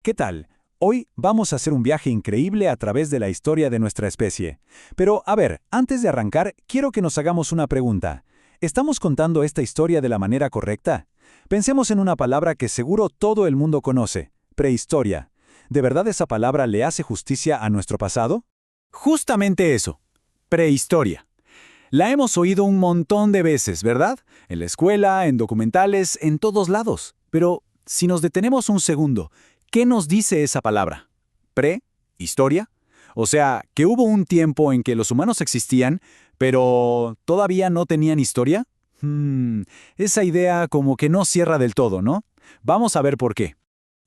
¿Qué tal? Hoy vamos a hacer un viaje increíble a través de la historia de nuestra especie. Pero, a ver, antes de arrancar, quiero que nos hagamos una pregunta. ¿Estamos contando esta historia de la manera correcta? Pensemos en una palabra que seguro todo el mundo conoce: prehistoria. ¿De verdad esa palabra le hace justicia a nuestro pasado? Justamente eso, prehistoria. La hemos oído un montón de veces, ¿verdad? En la escuela, en documentales, en todos lados. Pero si nos detenemos un segundo, ¿qué nos dice esa palabra? ¿Pre-historia? O sea, que hubo un tiempo en que los humanos existían, pero ¿todavía no tenían historia? Esa idea como que no cierra del todo, ¿no? Vamos a ver por qué.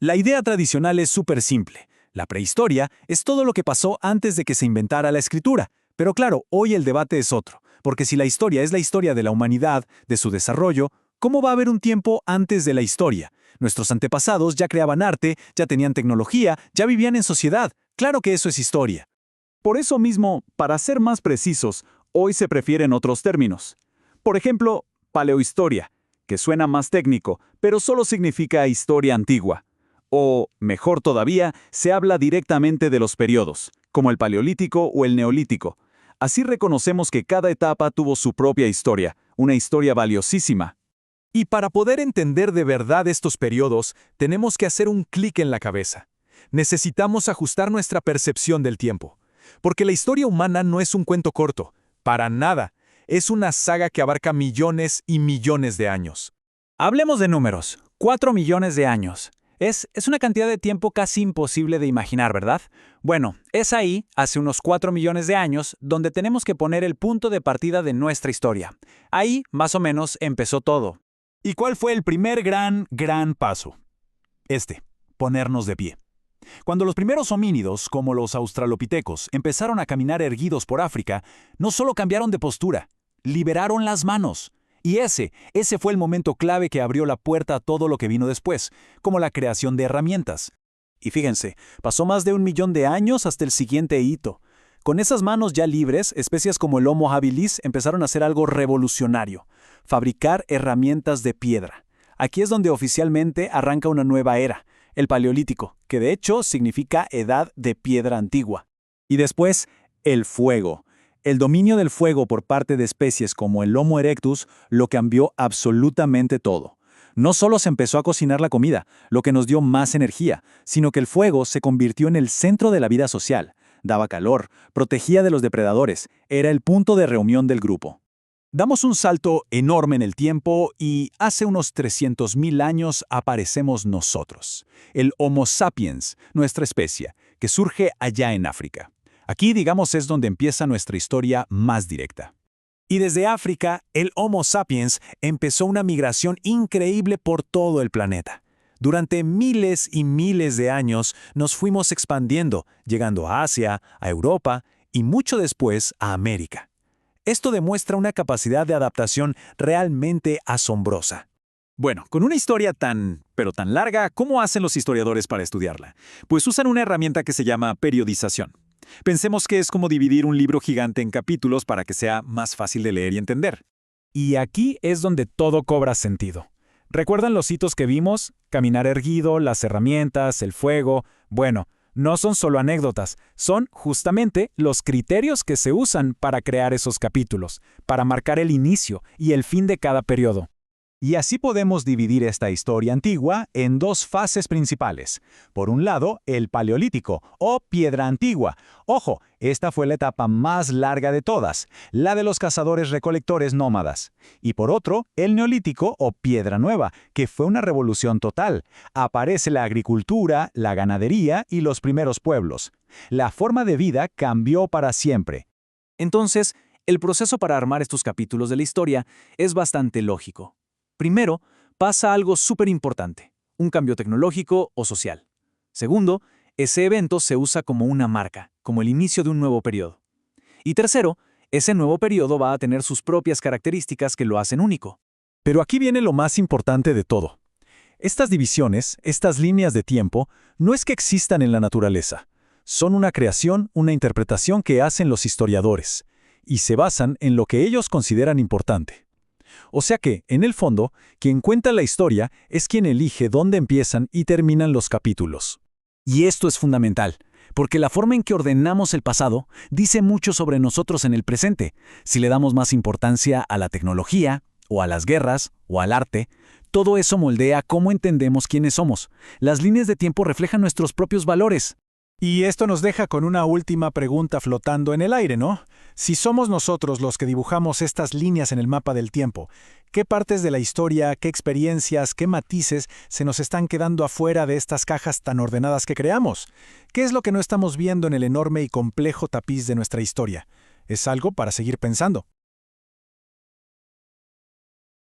La idea tradicional es súper simple. La prehistoria es todo lo que pasó antes de que se inventara la escritura. Pero claro, hoy el debate es otro, porque si la historia es la historia de la humanidad, de su desarrollo, ¿cómo va a haber un tiempo antes de la historia? Nuestros antepasados ya creaban arte, ya tenían tecnología, ya vivían en sociedad. Claro que eso es historia. Por eso mismo, para ser más precisos, hoy se prefieren otros términos. Por ejemplo, paleohistoria, que suena más técnico, pero solo significa historia antigua. O, mejor todavía, se habla directamente de los periodos, como el Paleolítico o el Neolítico. Así reconocemos que cada etapa tuvo su propia historia, una historia valiosísima. Y para poder entender de verdad estos periodos, tenemos que hacer un clic en la cabeza. Necesitamos ajustar nuestra percepción del tiempo. Porque la historia humana no es un cuento corto, para nada. Es una saga que abarca millones y millones de años. Hablemos de números. 4 millones de años. Es una cantidad de tiempo casi imposible de imaginar, ¿verdad? Bueno, es ahí, hace unos 4 millones de años, donde tenemos que poner el punto de partida de nuestra historia. Ahí, más o menos, empezó todo. ¿Y cuál fue el primer gran paso? Ponernos de pie. Cuando los primeros homínidos, como los australopitecos, empezaron a caminar erguidos por África, no solo cambiaron de postura, liberaron las manos. Y ese fue el momento clave que abrió la puerta a todo lo que vino después, como la creación de herramientas. Y fíjense, pasó más de 1 millón de años hasta el siguiente hito. Con esas manos ya libres, especies como el Homo habilis empezaron a hacer algo revolucionario: fabricar herramientas de piedra. Aquí es donde oficialmente arranca una nueva era, el Paleolítico, que de hecho significa edad de piedra antigua. Y después, el fuego. El dominio del fuego por parte de especies como el Homo erectus lo cambió absolutamente todo. No solo se empezó a cocinar la comida, lo que nos dio más energía, sino que el fuego se convirtió en el centro de la vida social. Daba calor, protegía de los depredadores, era el punto de reunión del grupo. Damos un salto enorme en el tiempo y hace unos 300.000 años aparecemos nosotros, el Homo sapiens, nuestra especie, que surge allá en África. Aquí, digamos, es donde empieza nuestra historia más directa. Y desde África, el Homo sapiens empezó una migración increíble por todo el planeta. Durante miles y miles de años nos fuimos expandiendo, llegando a Asia, a Europa y mucho después a América. Esto demuestra una capacidad de adaptación realmente asombrosa. Bueno, con una historia pero tan larga, ¿cómo hacen los historiadores para estudiarla? Pues usan una herramienta que se llama periodización. Pensemos que es como dividir un libro gigante en capítulos para que sea más fácil de leer y entender. Y aquí es donde todo cobra sentido. ¿Recuerdan los hitos que vimos? Caminar erguido, las herramientas, el fuego. Bueno, no son solo anécdotas, son justamente los criterios que se usan para crear esos capítulos, para marcar el inicio y el fin de cada periodo. Y así podemos dividir esta historia antigua en 2 fases principales. Por un lado, el Paleolítico, o Piedra Antigua. Ojo, esta fue la etapa más larga de todas, la de los cazadores-recolectores nómadas. Y por otro, el Neolítico, o Piedra Nueva, que fue una revolución total. Aparece la agricultura, la ganadería y los primeros pueblos. La forma de vida cambió para siempre. Entonces, el proceso para armar estos capítulos de la historia es bastante lógico. Primero, pasa algo súper importante, un cambio tecnológico o social. Segundo, ese evento se usa como una marca, como el inicio de un nuevo periodo. Y tercero, ese nuevo periodo va a tener sus propias características que lo hacen único. Pero aquí viene lo más importante de todo. Estas divisiones, estas líneas de tiempo, no es que existan en la naturaleza. Son una creación, una interpretación que hacen los historiadores, y se basan en lo que ellos consideran importante. O sea que, en el fondo, quien cuenta la historia es quien elige dónde empiezan y terminan los capítulos. Y esto es fundamental, porque la forma en que ordenamos el pasado dice mucho sobre nosotros en el presente. Si le damos más importancia a la tecnología, o a las guerras, o al arte, todo eso moldea cómo entendemos quiénes somos. Las líneas de tiempo reflejan nuestros propios valores. Y esto nos deja con una última pregunta flotando en el aire, ¿no? Si somos nosotros los que dibujamos estas líneas en el mapa del tiempo, ¿qué partes de la historia, qué experiencias, qué matices se nos están quedando afuera de estas cajas tan ordenadas que creamos? ¿Qué es lo que no estamos viendo en el enorme y complejo tapiz de nuestra historia? Es algo para seguir pensando.